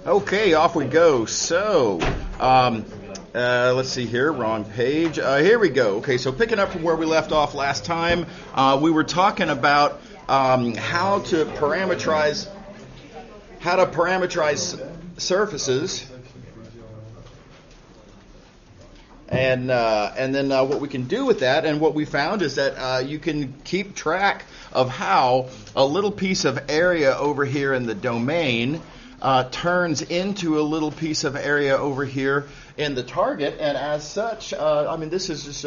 Okay, off we go. So, let's see here, wrong page. Here we go. Okay, so picking up from where we left off last time, we were talking about how to parameterize surfaces, and then what we can do with that. And what we found is that you can keep track of how a little piece of area over here in the domain turns into a little piece of area over here in the target, and as such, this is just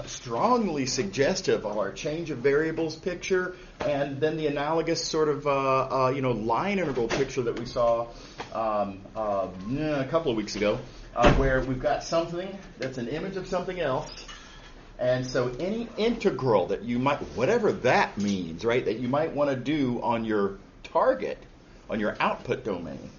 strongly suggestive of our change of variables picture, and then the analogous sort of line integral picture that we saw a couple of weeks ago, where we've got something that's an image of something else. And so any integral that you might, whatever that means, right, that you might want to do on your target, on your output domain,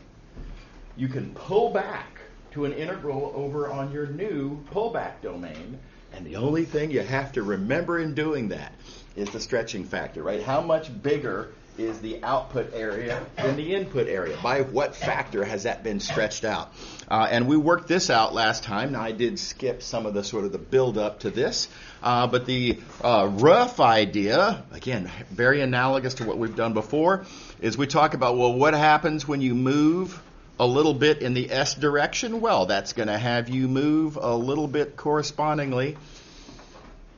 you can pull back to an integral over on your new pullback domain. And the only thing you have to remember in doing that is the stretching factor, right? How much bigger is the output area than the input area? By what factor has that been stretched out? And we worked this out last time. Now, I did skip some of the sort of the build up to this, but the rough idea, again, very analogous to what we've done before, is we talk about, well, what happens when you move a little bit in the S direction? Well, that's going to have you move a little bit correspondingly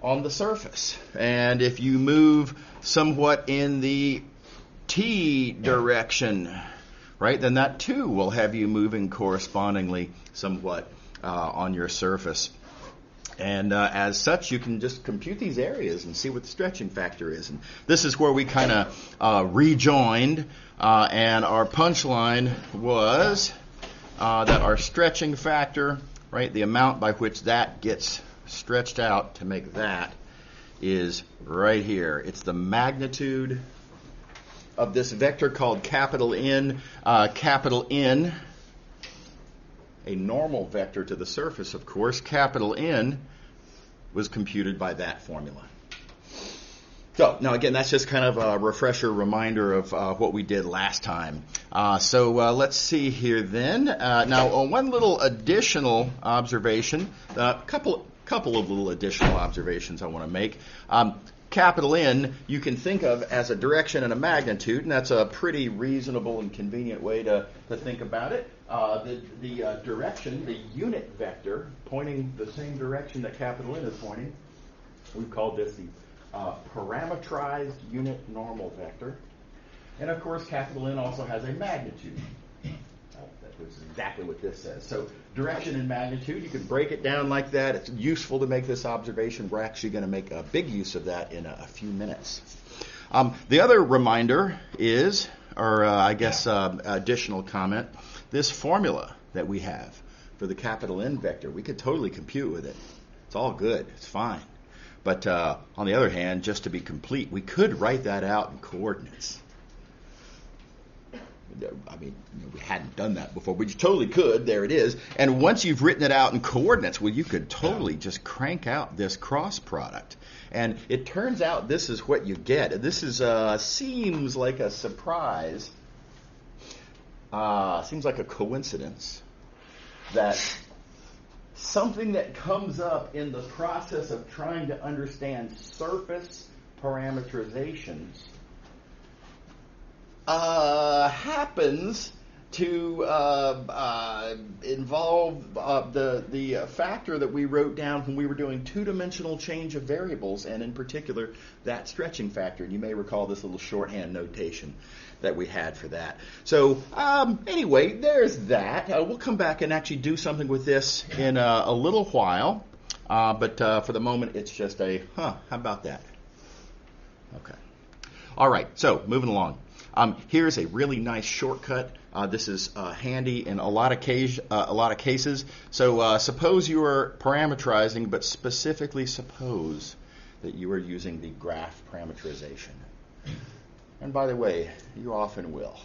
on the surface. And if you move somewhat in the T direction, right, then that too will have you moving correspondingly somewhat on your surface. And as such, you can just compute these areas and see what the stretching factor is. And this is where we kind of rejoined, and our punchline was that our stretching factor, right, the amount by which that gets stretched out to make that, is right here. It's the magnitude of this vector called capital N. Capital N, a normal vector to the surface, of course. Capital N was computed by that formula. So, now again, that's just kind of a refresher reminder of what we did last time. So let's see here then. Now, one little additional observation, a couple of little additional observations I want to make. Capital N you can think of as a direction and a magnitude, and that's a pretty reasonable and convenient way to think about it. The direction, the unit vector, pointing the same direction that capital N is pointing, we've called this the parametrized unit normal vector. And of course, capital N also has a magnitude. That's exactly what this says. So direction and magnitude, you can break it down like that. It's useful to make this observation. We're actually going to make a big use of that in a few minutes. The other reminder is, or additional comment, this formula that we have for the capital N vector, we could totally compute with it. It's all good. It's fine. But on the other hand, just to be complete, we could write that out in coordinates. I mean, we hadn't done that before, but you totally could. There it is. And once you've written it out in coordinates, well, you could totally just crank out this cross product. And it turns out this is what you get. This is seems like a surprise. Seems like a coincidence that something that comes up in the process of trying to understand surface parameterizations happens to involve the factor that we wrote down when we were doing two-dimensional change of variables, and in particular that stretching factor. And you may recall this little shorthand notation that we had for that. So anyway, there's that. We'll come back and actually do something with this in a little while, but for the moment it's just a how about that? Okay. All right, so moving along. Here's a really nice shortcut. This is handy in a lot of cases. So suppose you are parameterizing, but specifically suppose that you are using the graph parameterization. And by the way, you often will.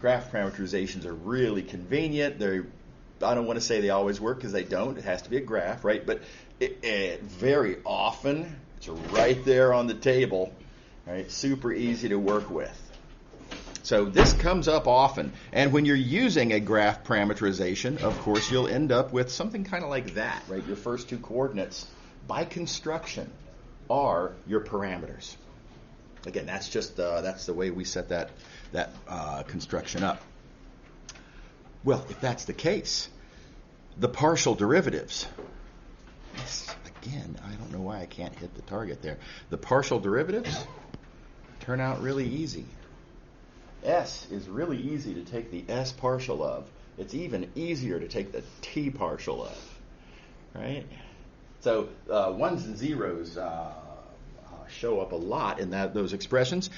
Graph parameterizations are really convenient. I don't want to say they always work, because they don't. It has to be a graph, right? But very often, it's right there on the table. Right? Super easy to work with. So this comes up often. And when you're using a graph parameterization, of course, you'll end up with something kind of like that, right? Your first two coordinates, by construction, are your parameters. Again, that's just that's the way we set that construction up. Well, if that's the case, the partial derivatives. Yes, again, I don't know why I can't hit the target there. The partial derivatives turn out really easy. S is really easy to take the S partial of. It's even easier to take the T partial of, right? So ones and zeros show up a lot in those expressions.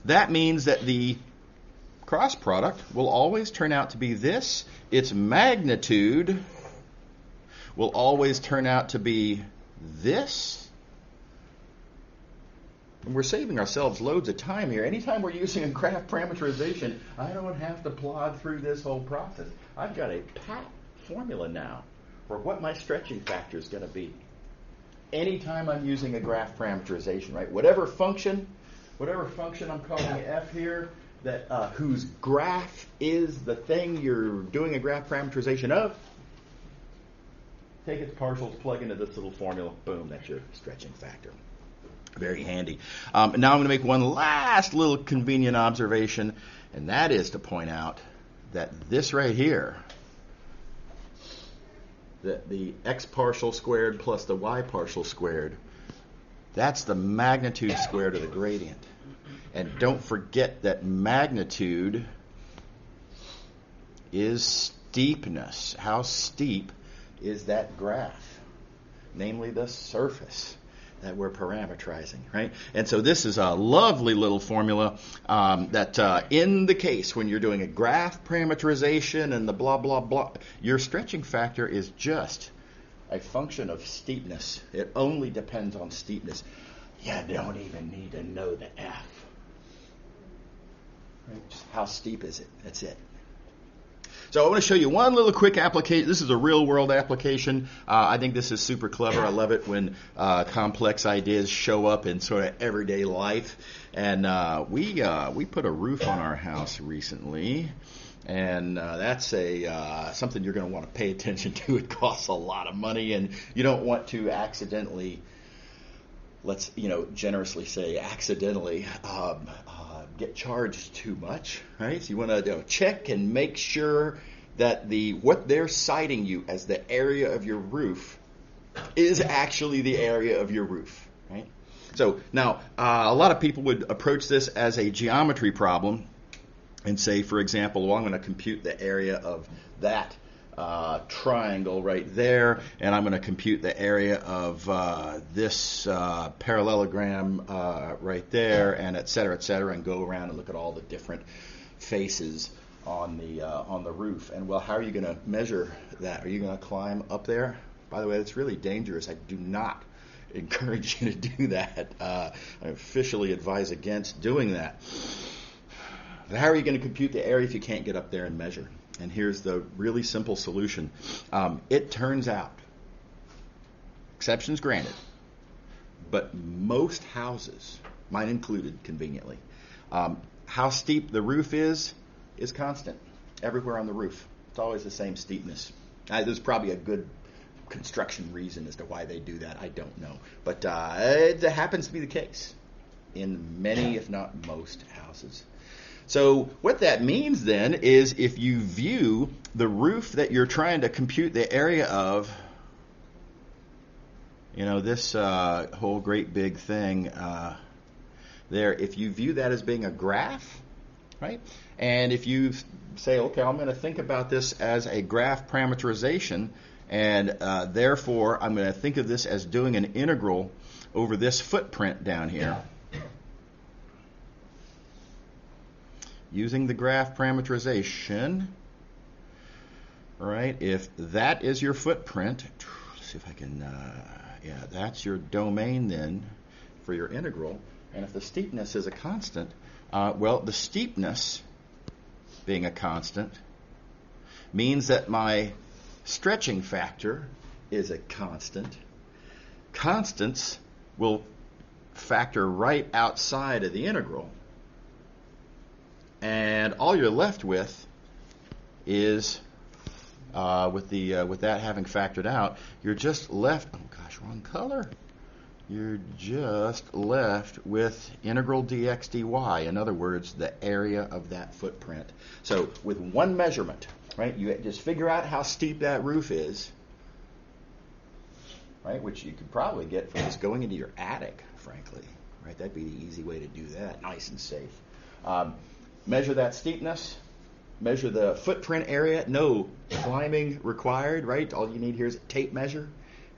That means that the cross product will always turn out to be this. Its magnitude will always turn out to be this. And we're saving ourselves loads of time here. Anytime we're using a graph parameterization, I don't have to plod through this whole process. I've got a pat formula now for what my stretching factor is going to be. Anytime I'm using a graph parameterization, right? Whatever function I'm calling f here, that whose graph is the thing you're doing a graph parameterization of, take its partials, plug into this little formula, boom, that's your stretching factor. Very handy. Now I'm going to make one last little convenient observation, and that is to point out that this right here, that the x partial squared plus the y partial squared, that's the magnitude squared of the gradient. And don't forget that magnitude is steepness. How steep is that graph? Namely the surface that we're parameterizing, right? And so this is a lovely little formula that in the case when you're doing a graph parameterization and the blah, blah, blah, your stretching factor is just a function of steepness. It only depends on steepness. You don't even need to know the f. Right? Just how steep is it? That's it. So I want to show you one little quick application. This is a real-world application. I think this is super clever. I love it when complex ideas show up in sort of everyday life. And we put a roof on our house recently, and that's something you're going to want to pay attention to. It costs a lot of money, and you don't want to accidentally, let's generously say accidentally, get charged too much, right? So you want to check and make sure that what they're citing you as the area of your roof is actually the area of your roof, right? So now a lot of people would approach this as a geometry problem and say, for example, well, I'm going to compute the area of that triangle right there, and I'm going to compute the area of this parallelogram right there, and et cetera, and go around and look at all the different faces on the roof. And well, how are you going to measure that? Are you going to climb up there? By the way, that's really dangerous. I do not encourage you to do that. I officially advise against doing that. But how are you going to compute the area if you can't get up there and measure? And here's the really simple solution. It turns out, exceptions granted, but most houses, mine included conveniently, how steep the roof is constant everywhere on the roof. It's always the same steepness. There's probably a good construction reason as to why they do that. I don't know. But it happens to be the case in many, if not most, houses. So what that means then is if you view the roof that you're trying to compute the area of, this whole great big thing there, if you view that as being a graph, right? And if you say, okay, I'm going to think about this as a graph parameterization, and therefore I'm going to think of this as doing an integral over this footprint down here. Using the graph parameterization, right? If that is your footprint, let's see if I can, that's your domain then for your integral. And if the steepness is a constant, the steepness being a constant means that my stretching factor is a constant. Constants will factor right outside of the integral. And all you're left with is, with that having factored out, you're just left, oh gosh, wrong color. You're just left with integral dx dy. In other words, the area of that footprint. So with one measurement, right, you just figure out how steep that roof is, right, which you could probably get from just going into your attic, frankly. Right, that'd be the easy way to do that, nice and safe. Measure that steepness, measure the footprint area, no climbing required, right? All you need here is a tape measure,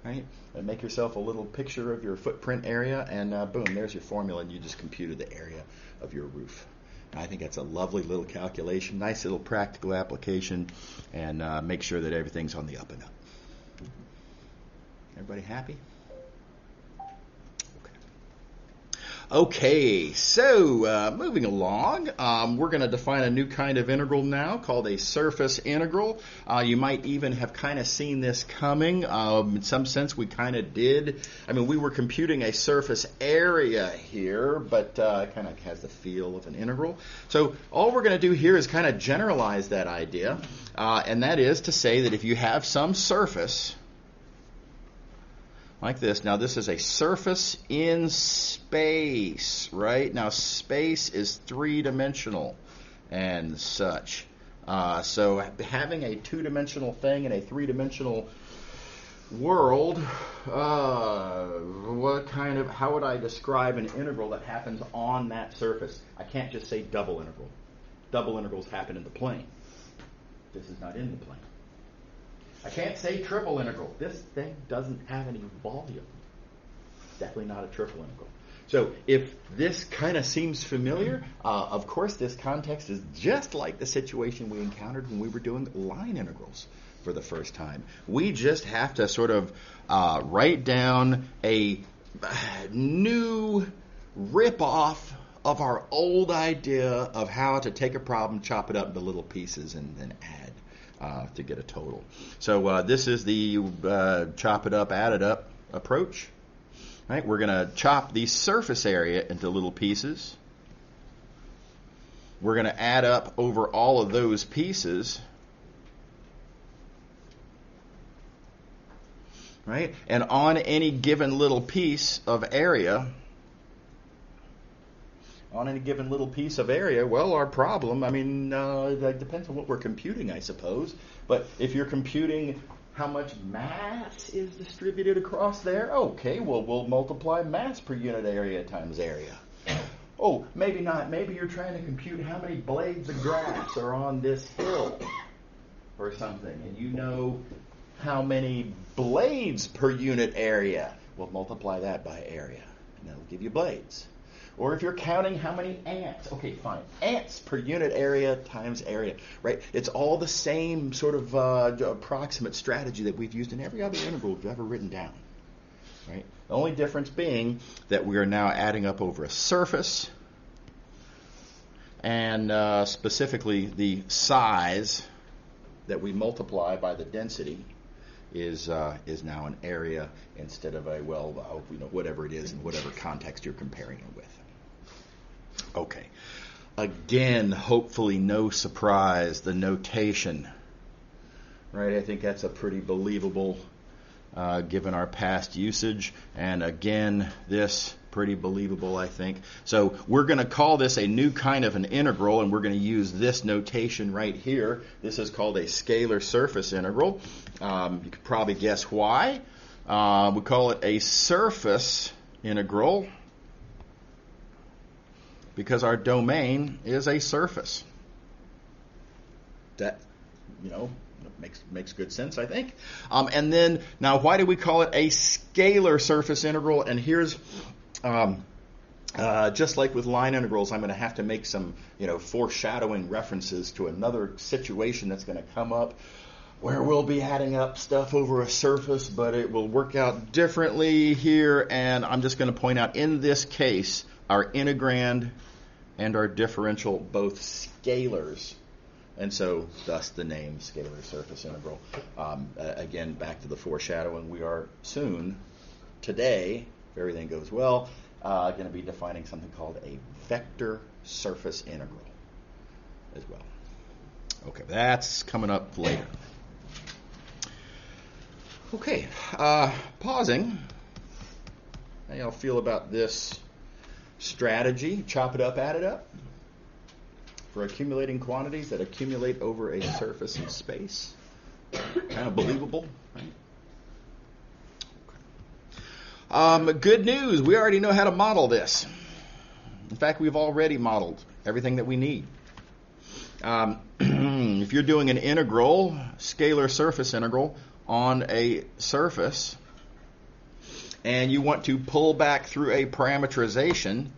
right? And make yourself a little picture of your footprint area, and boom, there's your formula, and you just computed the area of your roof. And I think that's a lovely little calculation, nice little practical application, and make sure that everything's on the up and up. Everybody happy? Okay, so moving along, we're going to define a new kind of integral now called a surface integral. You might even have kind of seen this coming. In some sense, we kind of did. I mean, we were computing a surface area here, but it kind of has the feel of an integral. So all we're going to do here is kind of generalize that idea, and that is to say that if you have some surface like this. Now, this is a surface in space, right? Now, space is three-dimensional and such. So having a two-dimensional thing in a three-dimensional world, how would I describe an integral that happens on that surface? I can't just say double integral. Double integrals happen in the plane. This is not in the plane. I can't say triple integral. This thing doesn't have any volume. Definitely not a triple integral. So if this kind of seems familiar, of course this context is just like the situation we encountered when we were doing line integrals for the first time. We just have to sort of write down a new rip-off of our old idea of how to take a problem, chop it up into little pieces, and then add to get a total. So this is the chop it up, add it up approach. Right? We're going to chop the surface area into little pieces. We're going to add up over all of those pieces. Right? And on any given little piece of area, well, our problem, I mean, that depends on what we're computing, I suppose. But if you're computing how much mass is distributed across there, okay, well, we'll multiply mass per unit area times area. Oh, maybe not. Maybe you're trying to compute how many blades of grass are on this hill or something, and you know how many blades per unit area. Well, multiply that by area, and that'll give you blades. Or if you're counting how many ants, okay, fine. Ants per unit area times area, right? It's all the same sort of approximate strategy that we've used in every other integral we've ever written down, right? The only difference being that we are now adding up over a surface, and specifically the size that we multiply by the density is now an area instead of a, whatever it is in whatever context you're comparing it with. Okay. Again, hopefully no surprise, the notation. Right? I think that's a pretty believable given our past usage. And again, this pretty believable, I think. So we're going to call this a new kind of an integral, and we're going to use this notation right here. This is called a scalar surface integral. You could probably guess why. We call it a surface integral because our domain is a surface. That, makes good sense, I think. And then, now, why do we call it a scalar surface integral? And here's, just like with line integrals, I'm going to have to make some, foreshadowing references to another situation that's going to come up where we'll be adding up stuff over a surface, but it will work out differently here. And I'm just going to point out, in this case, our integrand and our differential both scalars. And so, thus the name scalar surface integral. Again, back to the foreshadowing, we are soon, today, if everything goes well, going to be defining something called a vector surface integral. as well. Okay, that's coming up later. Okay, pausing. How y'all feel about this strategy? Chop it up, add it up. For accumulating quantities that accumulate over a surface in space. Kind of believable, right? Okay. Good news. We already know how to model this. In fact, we've already modeled everything that we need. If you're doing an integral, scalar surface integral, on a surface, and you want to pull back through a parameterization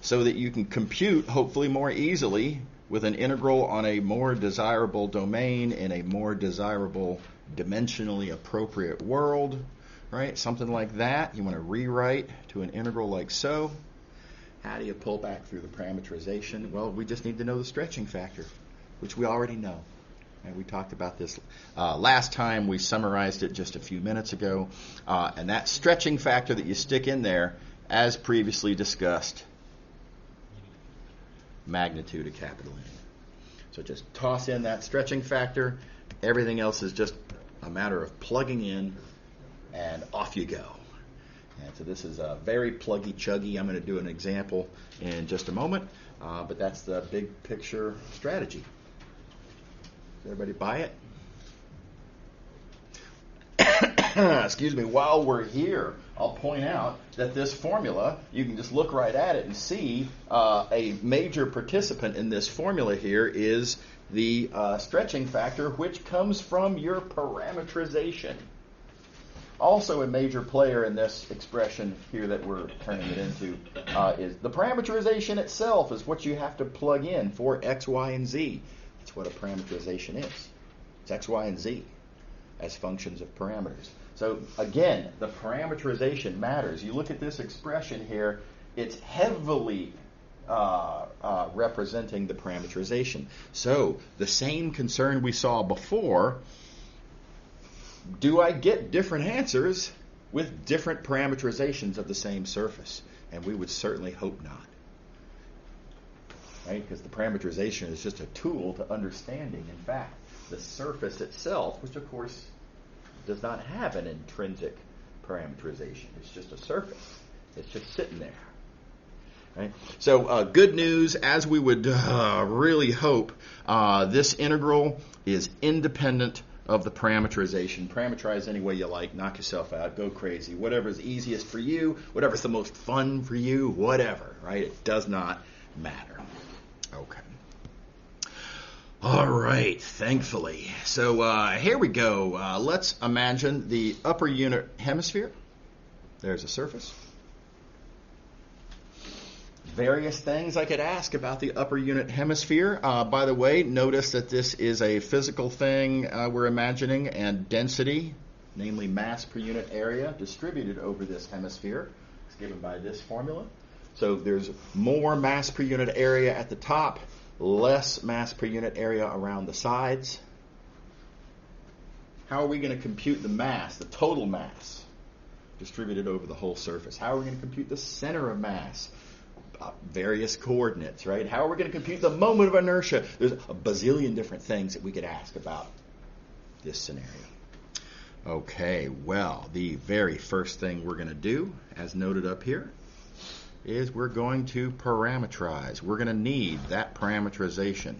so that you can compute, hopefully more easily, with an integral on a more desirable domain in a more desirable dimensionally appropriate world, right? Something like that. You want to rewrite to an integral like so. How do you pull back through the parameterization? Well, we just need to know the stretching factor, which we already know. And we talked about this last time. We summarized it just a few minutes ago. And that stretching factor that you stick in there, as previously discussed, magnitude of capital N. So just toss in that stretching factor. Everything else is just a matter of plugging in, and off you go. And so this is very pluggy-chuggy. I'm going to do an example in just a moment. But that's the big picture strategy. Does everybody buy it? Excuse me. While we're here, I'll point out that this formula, you can just look right at it and see a major participant in this formula here is the stretching factor, which comes from your parameterization. Also a major player in this expression here that we're turning it into is the parameterization itself is what you have to plug in for x, y, and z. That's what a parameterization is. It's x, y, and z as functions of parameters. So again, the parameterization matters. You look at this expression here, it's heavily representing the parameterization. So the same concern we saw before, do I get different answers with different parameterizations of the same surface? And we would certainly hope not. Right? Because the parameterization is just a tool to understanding, in fact, the surface itself, which of course does not have an intrinsic parameterization. It's just a surface. It's just sitting there. Right? So good news, as we would really hope, this integral is independent of the parameterization. Parameterize any way you like. Knock yourself out. Go crazy. Whatever's easiest for you. Whatever's the most fun for you. Whatever. Right? It does not matter. Okay. All right. Thankfully. So here we go. Let's imagine the upper unit hemisphere. There's a surface. Various things I could ask about the upper unit hemisphere. By the way, notice that this is a physical thing we're imagining, and density, namely mass per unit area, distributed over this hemisphere, is given by this formula. So there's more mass per unit area at the top, less mass per unit area around the sides. How are we going to compute the mass, the total mass, distributed over the whole surface? How are we going to compute the center of mass? Various coordinates, right? How are we going to compute the moment of inertia? There's a bazillion different things that we could ask about this scenario. Okay, well, the very first thing we're going to do, as noted up here, is we're going to parameterize. We're going to need that parameterization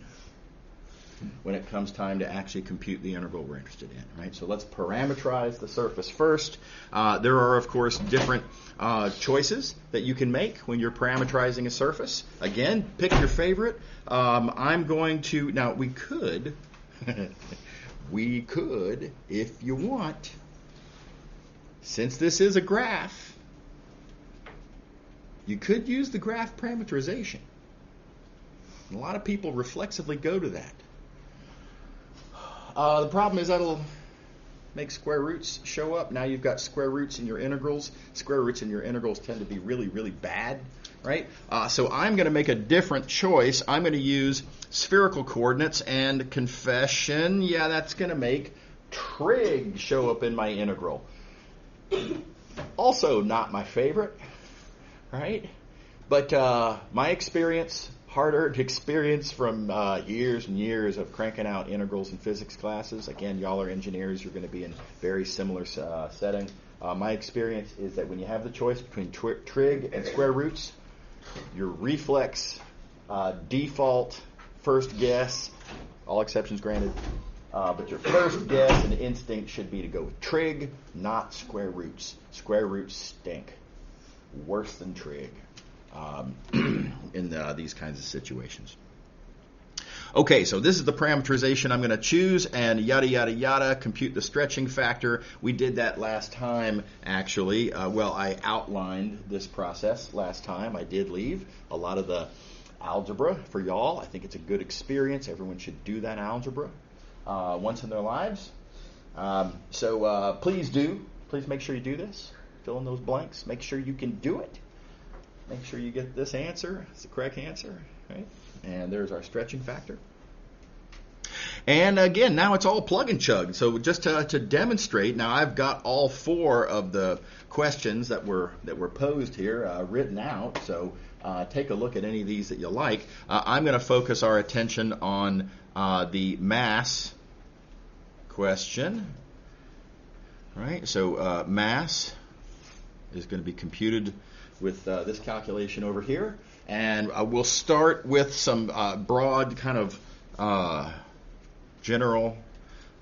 when it comes time to actually compute the integral we're interested in, right? So let's parameterize the surface first. There are, of course, different choices that you can make when you're parameterizing a surface. Again, pick your favorite. I'm going to, now we could, if you want, since this is a graph, you could use the graph parameterization. And a lot of people reflexively go to that. The problem is that'll make square roots show up. Now you've got square roots in your integrals. Square roots in your integrals tend to be really, really bad, right? So I'm going to make a different choice. I'm going to use spherical coordinates, and confession, yeah, that's going to make trig show up in my integral. Also not my favorite, right? But my experience, hard-earned experience from years and years of cranking out integrals in physics classes. Again, y'all are engineers. You're going to be in very similar setting. My experience is that when you have the choice between trig and square roots, your reflex, default, first guess, all exceptions granted, but your first guess and instinct should be to go with trig, not square roots. Square roots stink. Worse than trig in these kinds of situations. Okay, so this is the parameterization I'm going to choose, and yada, yada, yada, compute the stretching factor. We did that last time, actually. I outlined this process last time. I did leave a lot of the algebra for y'all. I think it's a good experience. Everyone should do that algebra once in their lives. Please do. Please make sure you do this. Fill in those blanks. Make sure you can do it. Make sure you get this answer. It's the correct answer, right? And there's our stretching factor. And again, now it's all plug and chug. So just to demonstrate, now I've got all four of the questions that were posed here written out. So take a look at any of these that you like. I'm going to focus our attention on the mass question. Right? So mass is going to be computed with this calculation over here. And we'll start with some broad kind of general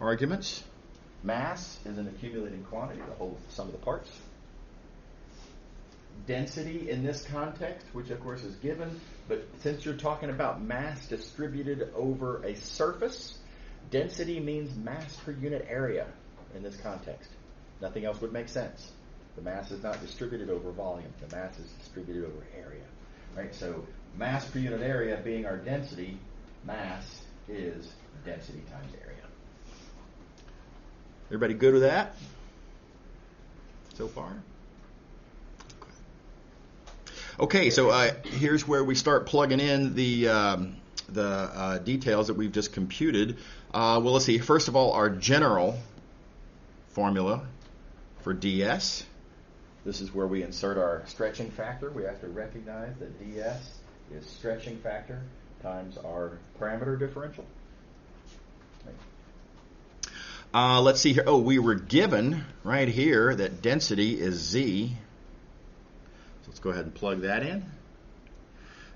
arguments. Mass is an accumulating quantity, the whole sum of the parts. Density in this context, which of course is given, but since you're talking about mass distributed over a surface, density means mass per unit area in this context. Nothing else would make sense. The mass is not distributed over volume. The mass is distributed over area. Right? So mass per unit area being our density, mass is density times area. Everybody good with that so far? Okay, so here's where we start plugging in the details that we've just computed. Let's see. First of all, our general formula for ds. This is where we insert our stretching factor. We have to recognize that ds is stretching factor times our parameter differential. Right. Let's see here. Oh, we were given right here that density is z. So let's go ahead and plug that in.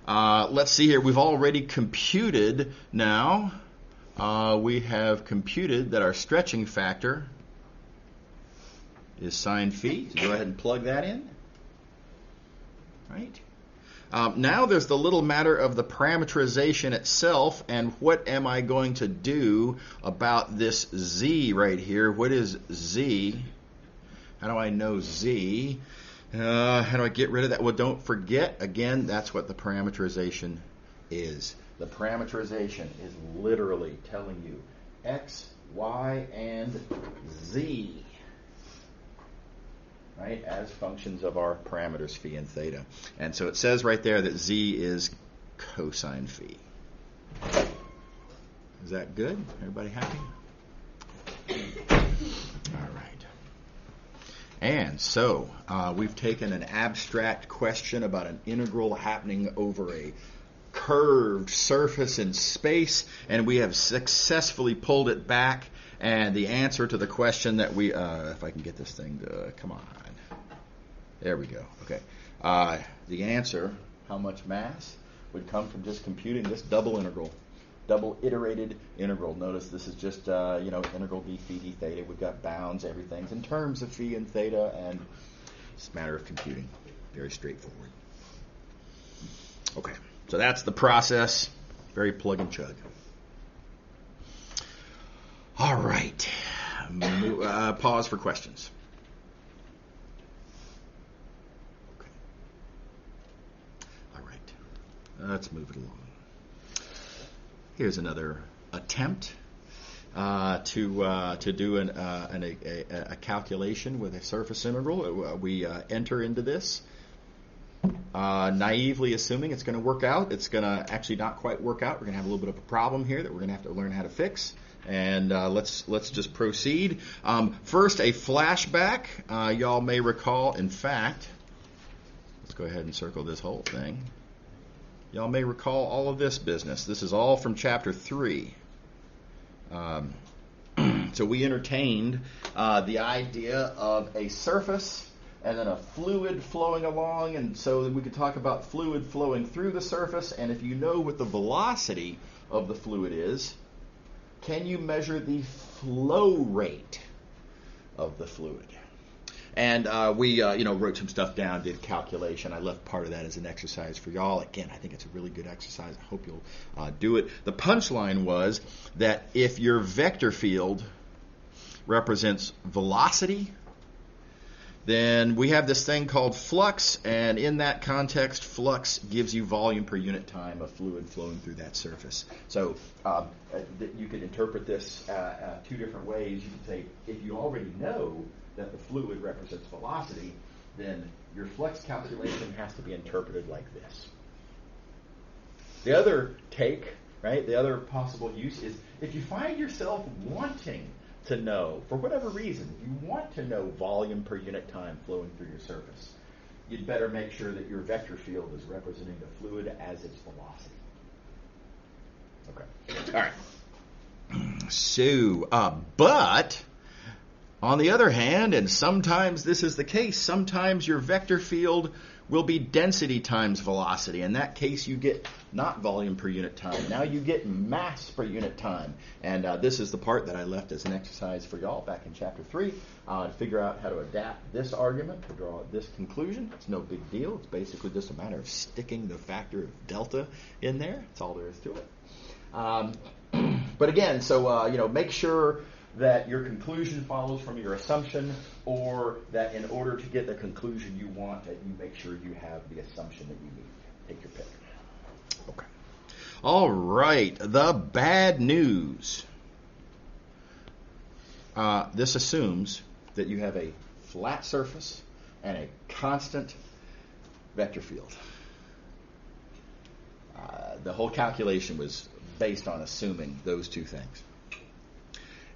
Let's see here. We've already computed now. We have computed that our stretching factor is sine phi. So go ahead and plug that in. Right. Now there's the little matter of the parameterization itself, and what am I going to do about this z right here? What is z? How do I know z? How do I get rid of that? Well, don't forget, again, that's what the parameterization is. The parameterization is literally telling you x, y, and z. Right, as functions of our parameters phi and theta. And so it says right there that z is cosine phi. Is that good? Everybody happy? All right. And so we've taken an abstract question about an integral happening over a curved surface in space, and we have successfully pulled it back. And the answer to the question that we, if I can get this thing to, come on. There we go. Okay. The answer, how much mass, would come from just computing this double integral, double iterated integral. Notice this is just, integral d phi d theta. We've got bounds, everything's in terms of phi and theta, and it's a matter of computing. Very straightforward. Okay. So that's the process. Very plug and chug. All right. Pause for questions. Okay. All right. Let's move it along. Here's another attempt to do a calculation with a surface integral. We enter into this. Naively assuming it's going to work out. It's going to actually not quite work out. We're going to have a little bit of a problem here that we're going to have to learn how to fix. And let's just proceed. First, a flashback. Y'all may recall, in fact, let's go ahead and circle this whole thing. Y'all may recall all of this business. This is all from chapter 3. So we entertained the idea of a surface and then a fluid flowing along, and so we could talk about fluid flowing through the surface, and if you know what the velocity of the fluid is, can you measure the flow rate of the fluid? And we wrote some stuff down, did calculation. I left part of that as an exercise for y'all. Again, I think it's a really good exercise. I hope you'll do it. The punchline was that if your vector field represents velocity, then we have this thing called flux, and in that context, flux gives you volume per unit time of fluid flowing through that surface. So you could interpret this two different ways. You could say, if you already know that the fluid represents velocity, then your flux calculation has to be interpreted like this. The other take, right, the other possible use is if you find yourself wanting to know, for whatever reason, you want to know volume per unit time flowing through your surface, you'd better make sure that your vector field is representing the fluid as its velocity. Okay. All right. So, but on the other hand, and sometimes this is the case, sometimes your vector field will be density times velocity. In that case, you get not volume per unit time. Now you get mass per unit time. And this is the part that I left as an exercise for y'all back in chapter 3 to figure out how to adapt this argument to draw this conclusion. It's no big deal. It's basically just a matter of sticking the factor of delta in there. That's all there is to it. But again, so make sure that your conclusion follows from your assumption, or that in order to get the conclusion you want, that you make sure you have the assumption that you need. Take your pick. Okay. All right. The bad news. This assumes that you have a flat surface and a constant vector field. The whole calculation was based on assuming those two things.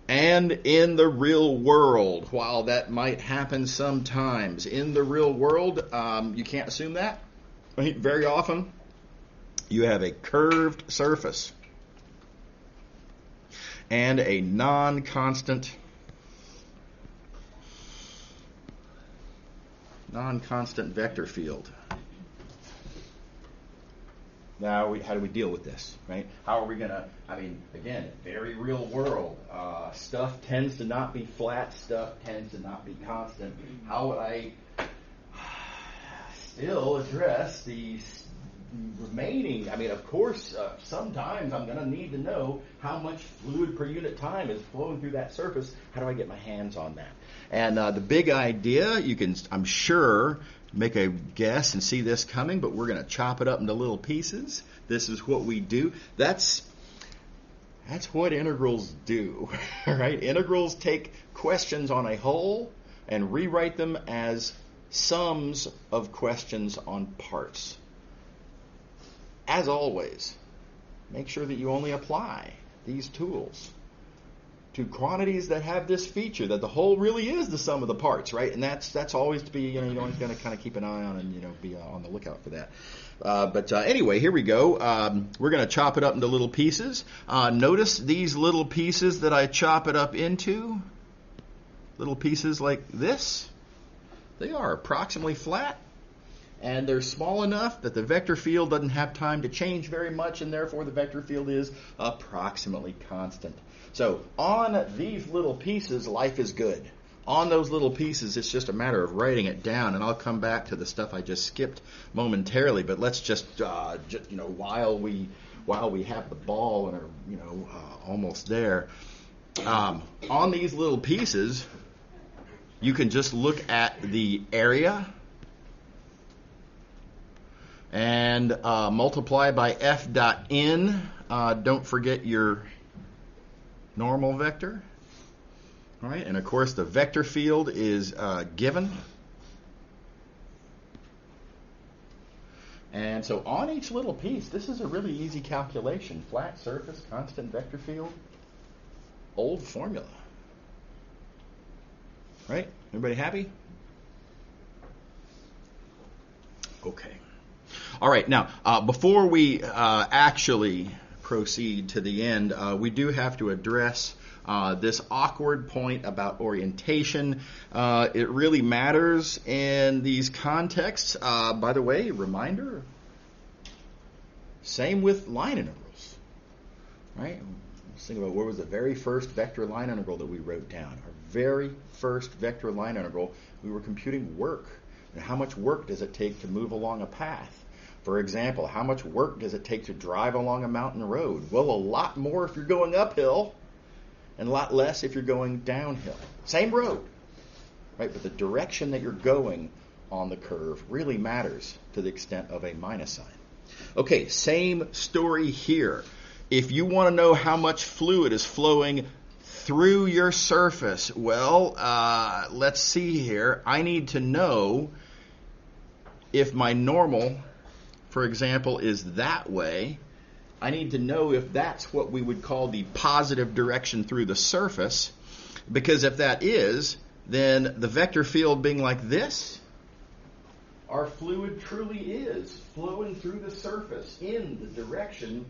And in the real world, while that might happen sometimes, in the real world, you can't assume that. Very often, you have a curved surface and a non-constant vector field. Now, how do we deal with this, right? How are we going to, again, very real world. Stuff tends to not be flat. Stuff tends to not be constant. How would I still address these remaining? Of course, sometimes I'm going to need to know how much fluid per unit time is flowing through that surface. How do I get my hands on that? And the big idea, you can, I'm sure, make a guess and see this coming, but we're going to chop it up into little pieces. This is what we do. That's what integrals do, right? Integrals take questions on a whole and rewrite them as sums of questions on parts. As always, make sure that you only apply these tools to quantities that have this feature, that the whole really is the sum of the parts, right? And that's always to be, you're always going to kind of keep an eye on and, be on the lookout for that. But anyway, here we go. We're going to chop it up into little pieces. Notice these little pieces that I chop it up into, little pieces like this. They are approximately flat, and they're small enough that the vector field doesn't have time to change very much, and therefore the vector field is approximately constant. So on these little pieces, life is good. On those little pieces, it's just a matter of writing it down, and I'll come back to the stuff I just skipped momentarily. But let's just while we have the ball and are almost there, on these little pieces, you can just look at the area and multiply by f dot n. Don't forget your normal vector. All right, and of course the vector field is given. And so on each little piece, this is a really easy calculation. Flat surface, constant vector field, old formula. Right? Everybody happy? Okay. All right, now, before we actually proceed to the end, we do have to address this awkward point about orientation. It really matters in these contexts. By the way, reminder, same with line integrals, right? Let's think about what was the very first vector line integral that we wrote down. Our very first vector line integral, we were computing work. And how much work does it take to move along a path? For example, how much work does it take to drive along a mountain road? Well, a lot more if you're going uphill and a lot less if you're going downhill. Same road, right? But the direction that you're going on the curve really matters to the extent of a minus sign. Okay, same story here. If you want to know how much fluid is flowing through your surface, well, let's see here. I need to know if my normal, for example, is that way. I need to know if that's what we would call the positive direction through the surface, because if that is, then the vector field being like this, our fluid truly is flowing through the surface in the direction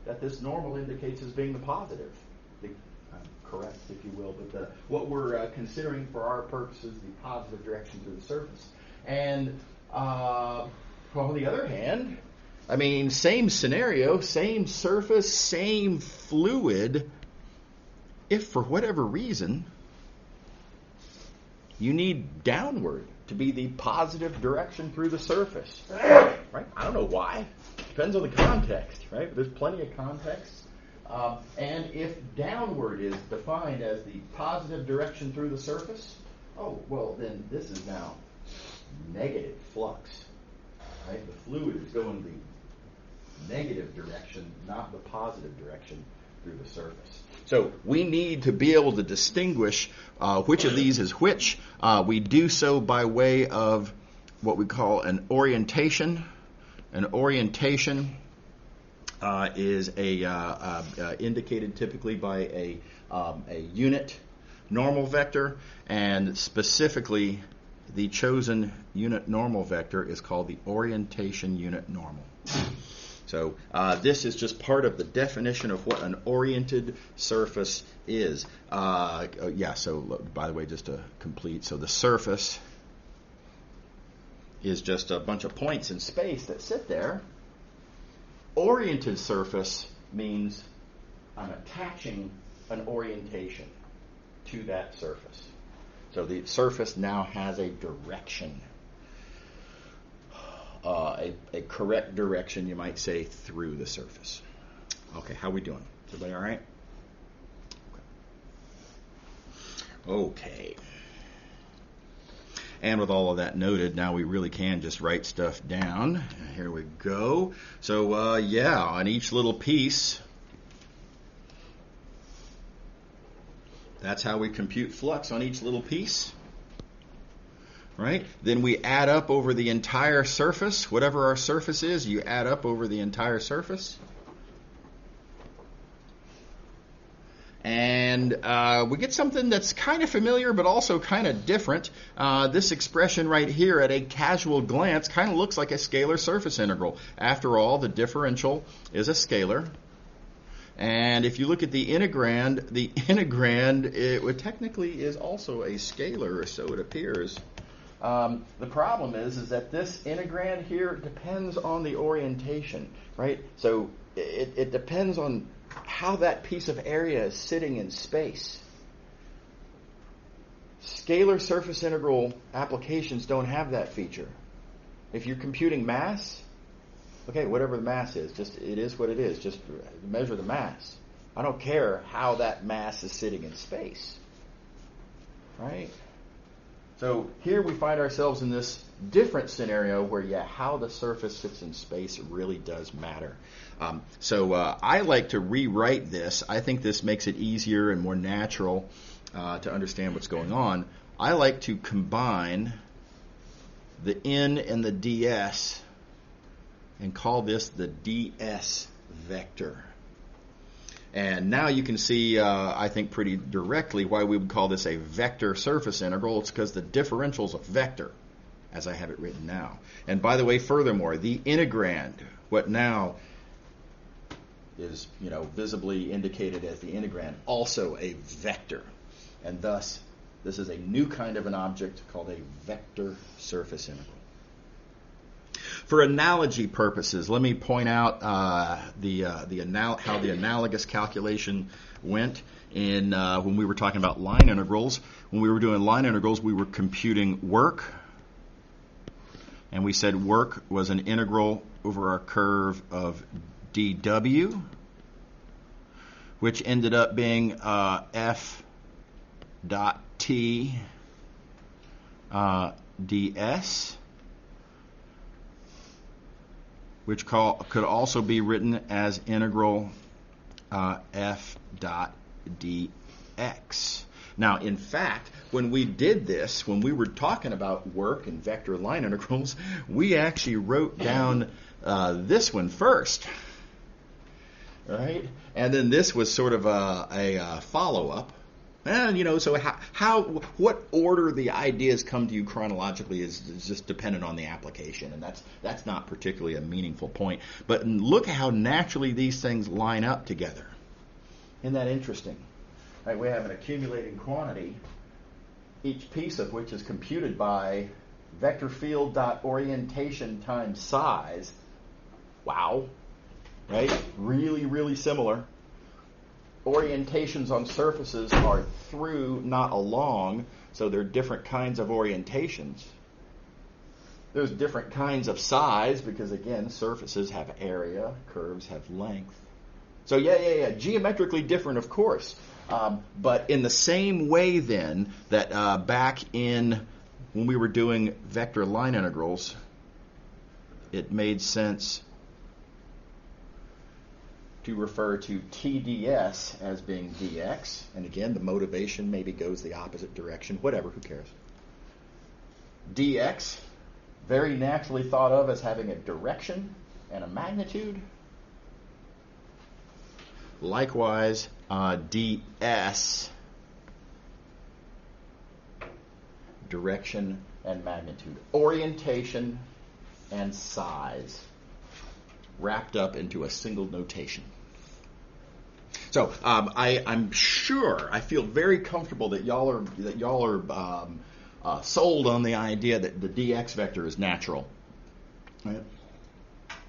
that this normal indicates as being the positive. Correct, if you will, but what we're considering for our purposes, the positive direction through the surface. And on the other hand, I mean, same scenario, same surface, same fluid. If for whatever reason you need downward to be the positive direction through the surface, right? I don't know why. Depends on the context, right? But there's plenty of contexts. And if downward is defined as the positive direction through the surface, oh, well, then this is now negative flux, right? The fluid is going the negative direction, not the positive direction through the surface. So we need to be able to distinguish which of these is which. We do so by way of what we call an orientation. An orientation is indicated typically by a unit normal vector, and specifically the chosen unit normal vector is called the orientation unit normal. So this is just part of the definition of what an oriented surface is. So by the way, just to complete, so the surface is just a bunch of points in space that sit there. Oriented surface means I'm attaching an orientation to that surface. So the surface now has a direction, a correct direction, you might say, through the surface. Okay, how we doing? Is everybody all right? Okay. And with all of that noted, now we really can just write stuff down. Here we go. So, on each little piece, that's how we compute flux on each little piece. Right? Then we add up over the entire surface. Whatever our surface is, you add up over the entire surface. And we get something that's kind of familiar but also kind of different. This expression right here at a casual glance kind of looks like a scalar surface integral. After all, the differential is a scalar. And if you look at the integrand, it technically is also a scalar, or so it appears. The problem is that this integrand here depends on the orientation, right? So it depends on how that piece of area is sitting in space. Scalar surface integral applications don't have that feature. If you're computing mass, okay, whatever the mass is, just it is what it is. Just measure the mass. I don't care how that mass is sitting in space, right? So here we find ourselves in this different scenario where, how the surface sits in space really does matter. I like to rewrite this. I think this makes it easier and more natural to understand what's going on. I like to combine the n and the ds and call this the ds vector. And now you can see, I think pretty directly, why we would call this a vector surface integral. It's because the differential is a vector. as I have it written now. And by the way, furthermore, the integrand, what now is, visibly indicated as the integrand, also a vector. And thus, this is a new kind of an object called a vector surface integral. For analogy purposes, let me point out how the analogous calculation went in when we were talking about line integrals. When we were doing line integrals, we were computing work, and we said work was an integral over our curve of dw, which ended up being f dot t ds, which could also be written as integral f dot dx. Now, in fact, when we did this, when we were talking about work and vector line integrals, we actually wrote down this one first, right? And then this was sort of a follow-up. And, so what order the ideas come to you chronologically is just dependent on the application, and that's not particularly a meaningful point. But look how naturally these things line up together. Isn't that interesting? Right, we have an accumulating quantity, each piece of which is computed by vector field dot orientation times size. Wow, right? Really, really similar. Orientations on surfaces are through, not along, so there are different kinds of orientations. There's different kinds of size because, again, surfaces have area, curves have length. So, yeah, geometrically different, of course. But in the same way, then, that back in when we were doing vector line integrals, it made sense to refer to TDS as being dx. And again, the motivation maybe goes the opposite direction. Whatever, who cares? Dx, very naturally thought of as having a direction and a magnitude. Likewise, ds, direction and magnitude. Orientation and size wrapped up into a single notation. So I'm sure, I feel very comfortable that y'all are sold on the idea that the dx vector is natural. Right?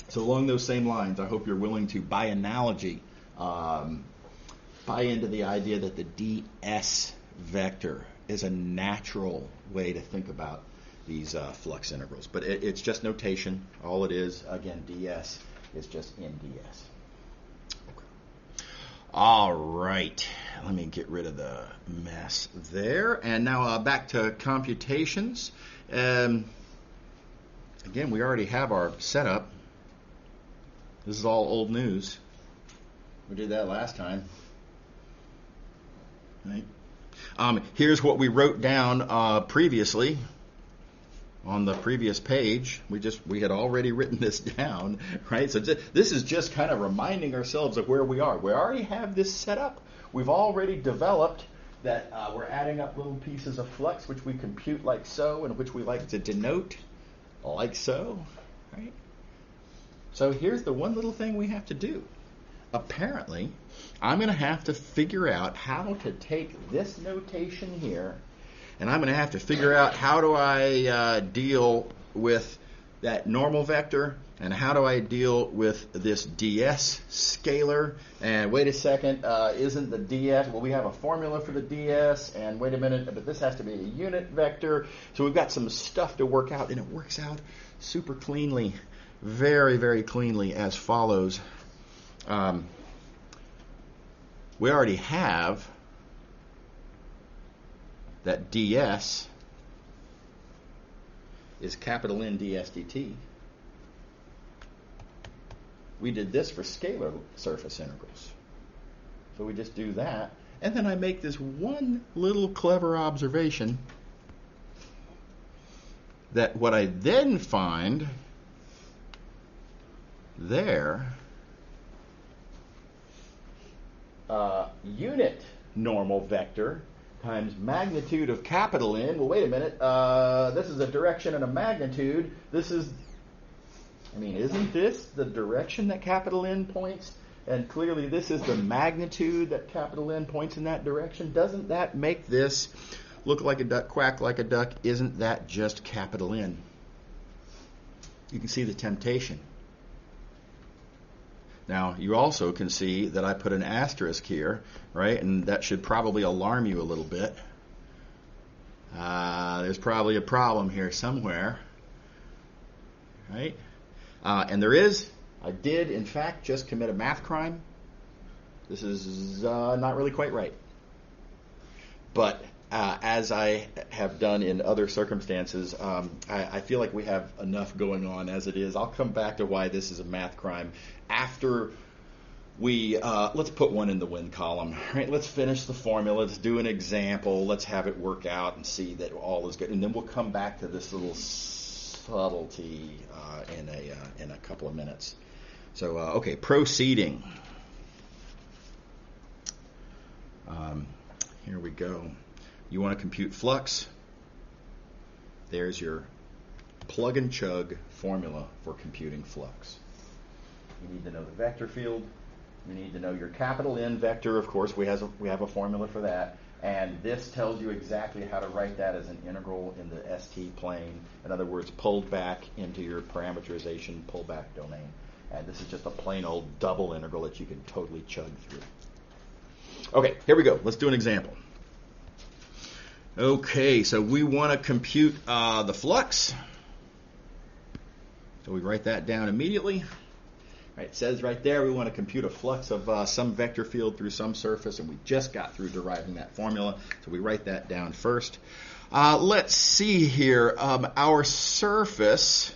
So along those same lines, I hope you're willing to, by analogy, buy into the idea that the ds vector is a natural way to think about these flux integrals. But it's just notation. All it is, again, ds is just in ds. All right, let me get rid of the mess there. And now back to computations. Again, we already have our setup. This is all old news. We did that last time. Right? Here's what we wrote down previously. On the previous page, we had already written this down, right? So this is just kind of reminding ourselves of where we are. We already have this set up. We've already developed that we're adding up little pieces of flux, which we compute like so, and which we like to denote like so, right? So here's the one little thing we have to do. Apparently, I'm going to have to figure out how to take this notation here, and I'm going to have to figure out how do I deal with that normal vector, and how do I deal with this ds scalar. And wait a second, isn't the ds, well, we have a formula for the ds, and wait a minute, but this has to be a unit vector. So we've got some stuff to work out, and it works out super cleanly, very, very cleanly as follows. We already have that ds is capital N ds dt. We did this for scalar surface integrals. So we just do that. And then I make this one little clever observation that what I then find there, unit normal vector times magnitude of capital N. Well, wait a minute. This is a direction and a magnitude. Isn't this the direction that capital N points? And clearly this is the magnitude that capital N points in that direction. Doesn't that make this look like a duck, quack like a duck? Isn't that just capital N? You can see the temptation. Now, you also can see that I put an asterisk here, right? And that should probably alarm you a little bit. There's probably a problem here somewhere, right? And there is. I did, in fact, just commit a math crime. This is not really quite right. But as I have done in other circumstances, I feel like we have enough going on as it is. I'll come back to why this is a math crime after we, let's put one in the win column. Right? Let's finish the formula. Let's do an example. Let's have it work out and see that all is good. And then we'll come back to this little subtlety in a couple of minutes. So, okay, proceeding. Here we go. You want to compute flux. There's your plug and chug formula for computing flux. You need to know the vector field. You need to know your capital N vector. Of course, we have a formula for that. And this tells you exactly how to write that as an integral in the ST plane. In other words, pulled back into your parameterization pullback domain. And this is just a plain old double integral that you can totally chug through. Okay, here we go. Let's do an example. Okay, so we want to compute the flux. So we write that down immediately. Right, it says right there we want to compute a flux of some vector field through some surface, and we just got through deriving that formula. So we write that down first. Let's see here. Our surface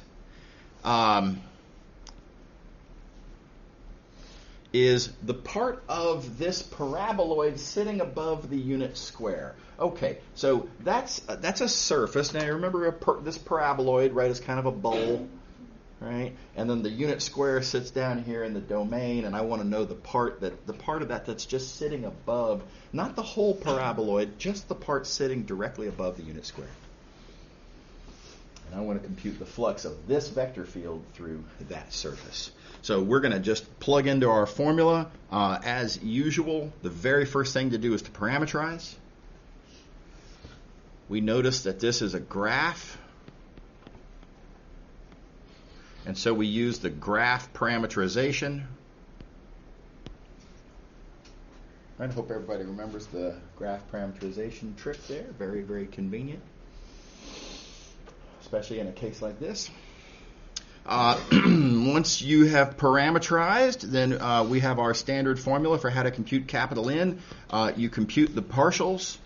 is the part of this paraboloid sitting above the unit square. Okay, so that's a surface. Now you remember this paraboloid, right, is kind of a bowl, right? And then the unit square sits down here in the domain, and I want to know the part of that that's just sitting above, not the whole paraboloid, just the part sitting directly above the unit square. And I want to compute the flux of this vector field through that surface. So we're going to just plug into our formula. As usual, the very first thing to do is to parameterize. We notice that this is a graph. And so we use the graph parameterization. I hope everybody remembers the graph parameterization trick there. Very, very convenient, especially in a case like this. Once you have parameterized, then we have our standard formula for how to compute capital N. You compute the partials,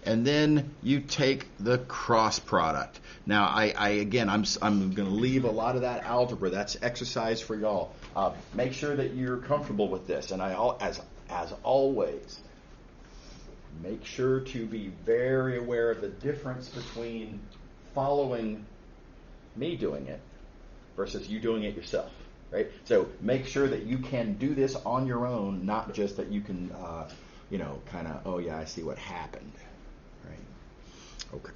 and then you take the cross product. Now, I'm going to leave a lot of that algebra. That's exercise for y'all. Make sure that you're comfortable with this, and as always, make sure to be very aware of the difference between following me doing it versus you doing it yourself, right? So make sure that you can do this on your own, not just that you can, oh yeah, I see what happened, right? Okay.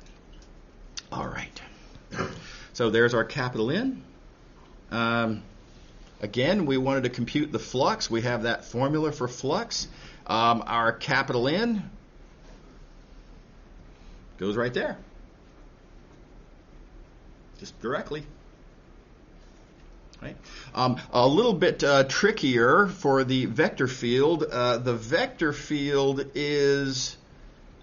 All right. So there's our capital N. Again, we wanted to compute the flux. We have that formula for flux. Our capital N goes right there, just directly. Right. A little bit trickier for the vector field. The vector field is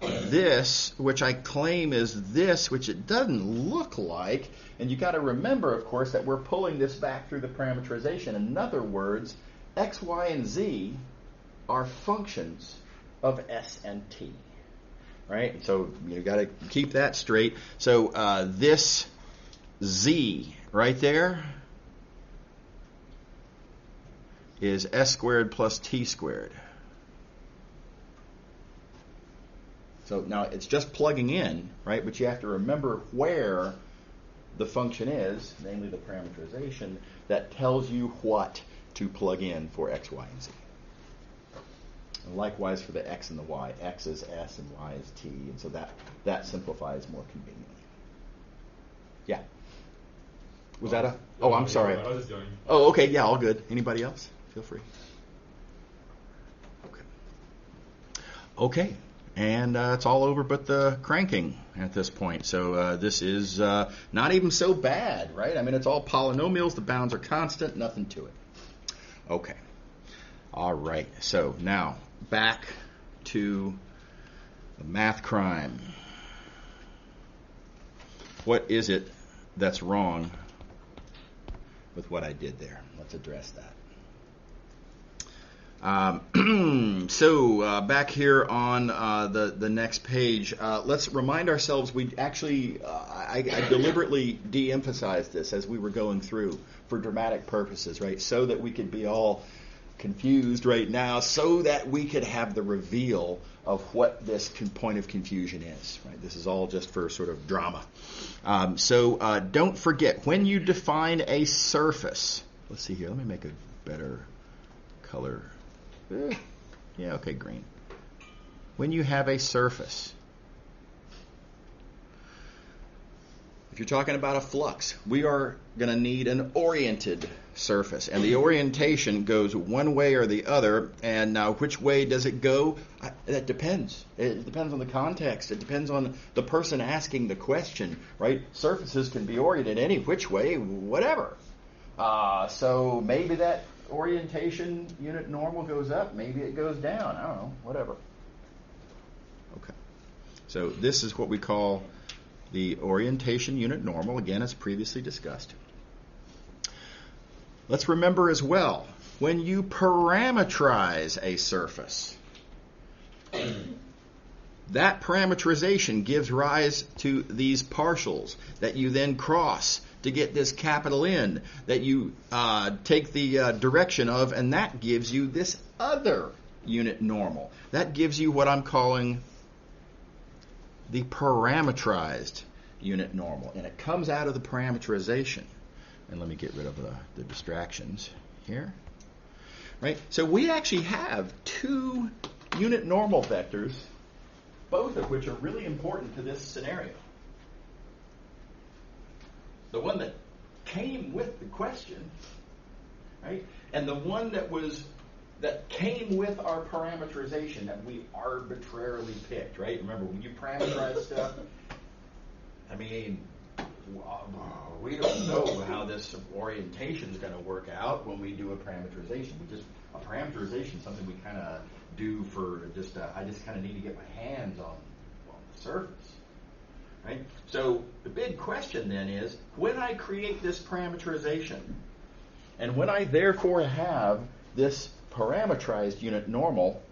this, which I claim is this, which it doesn't look like. And you got to remember, of course, that we're pulling this back through the parameterization. In other words, x, y, and z are functions of s and t. Right? So you got to keep that straight. So this z right there is s squared plus t squared. So now it's just plugging in, right? But you have to remember where the function is, namely the parameterization, that tells you what to plug in for x, y, and z. And likewise for the x and the y. X is s and y is t. And so that simplifies more conveniently. Yeah. Was that a... Oh, I'm sorry. I was just going. Oh, okay. Yeah, all good. Anybody else? Feel free. Okay. And it's all over but the cranking at this point. So this is not even so bad, right? I mean, it's all polynomials. The bounds are constant. Nothing to it. Okay. All right. So now back to the math crime. What is it that's wrong with what I did there? Let's address that. So back here on the next page, let's remind ourselves we actually, I deliberately de-emphasized this as we were going through for dramatic purposes, right? So that we could be all confused right now, so that we could have the reveal of what this point of confusion is, right? This is all just for sort of drama. So don't forget, when you define a surface, let's see here, let me make a better color. Yeah, okay, green. When you have a surface, if you're talking about a flux, we are going to need an oriented surface. And the orientation goes one way or the other. And now which way does it go? That depends. It depends on the context. It depends on the person asking the question, right? Surfaces can be oriented any which way, whatever. So maybe that orientation unit normal goes up, maybe it goes down, I don't know, whatever. Okay. So this is what we call the orientation unit normal, again as previously discussed. Let's remember as well, when you parameterize a surface, that parameterization gives rise to these partials that you then cross to get this capital N that you take the direction of, and that gives you this other unit normal. That gives you what I'm calling the parameterized unit normal, and it comes out of the parameterization. And let me get rid of the distractions here. Right? So we actually have two unit normal vectors, both of which are really important to this scenario. The one that came with the question, right? And the one that came with our parameterization that we arbitrarily picked, right? Remember, when you parameterize stuff, I mean, we don't know how this orientation is going to work out when we do a parameterization. A parameterization is something we kind of do for I just kind of need to get my hands on the surface. Right? So the big question then is, when I create this parameterization, and when I therefore have this parameterized unit normal,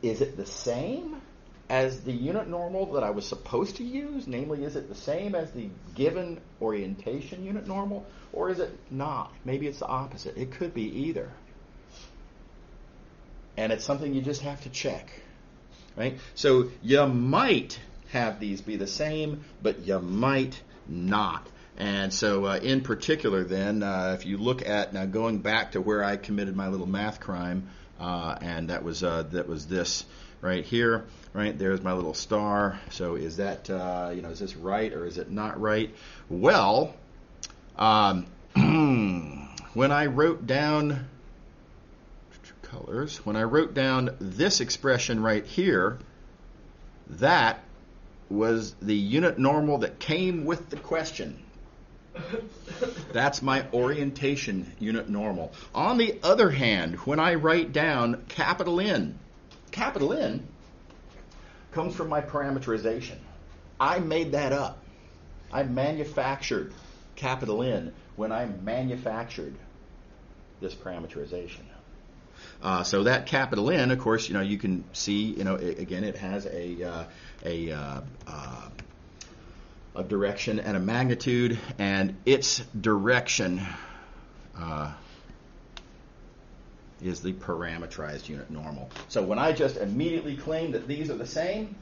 is it the same as the unit normal that I was supposed to use? Namely, is it the same as the given orientation unit normal, or is it not? Maybe it's the opposite. It could be either. And it's something you just have to check. Right? So you might have these be the same, but you might not. And so in particular then, if you look at, now going back to where I committed my little math crime, and that was this right here, right? There's my little star. So is that, is this right or is it not right? Well, when I wrote down colors, when I wrote down this expression right here, that was the unit normal that came with the question. That's my orientation unit normal. On the other hand, when I write down capital N comes from my parameterization. I made that up. I manufactured capital N when I manufactured this parameterization. So that capital N, of course, you can see, again, it has a direction and a magnitude, and its direction is the parameterized unit normal. So when I just immediately claimed that these are the same,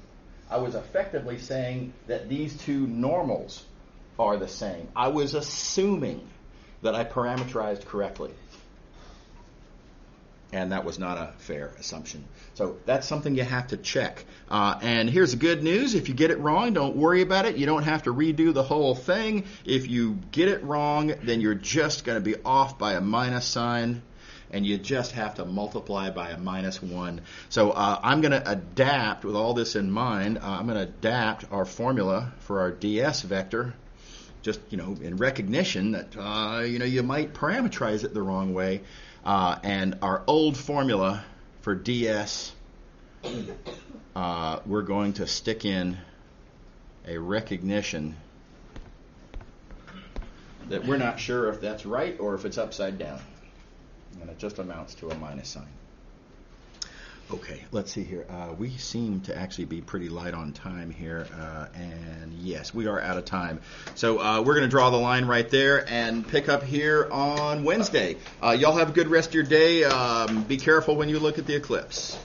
I was effectively saying that these two normals are the same. I was assuming that I parameterized correctly. And that was not a fair assumption. So that's something you have to check. And here's the good news. If you get it wrong, don't worry about it. You don't have to redo the whole thing. If you get it wrong, then you're just going to be off by a minus sign, and you just have to multiply by a -1. So I'm going to adapt, with all this in mind, I'm going to adapt our formula for our ds vector, just, in recognition that, you might parameterize it the wrong way. And our old formula for ds, we're going to stick in a recognition that we're not sure if that's right or if it's upside down. And it just amounts to a minus sign. Okay, let's see here. We seem to actually be pretty light on time here, and yes, we are out of time. So we're going to draw the line right there and pick up here on Wednesday. Y'all have a good rest of your day. Be careful when you look at the eclipse.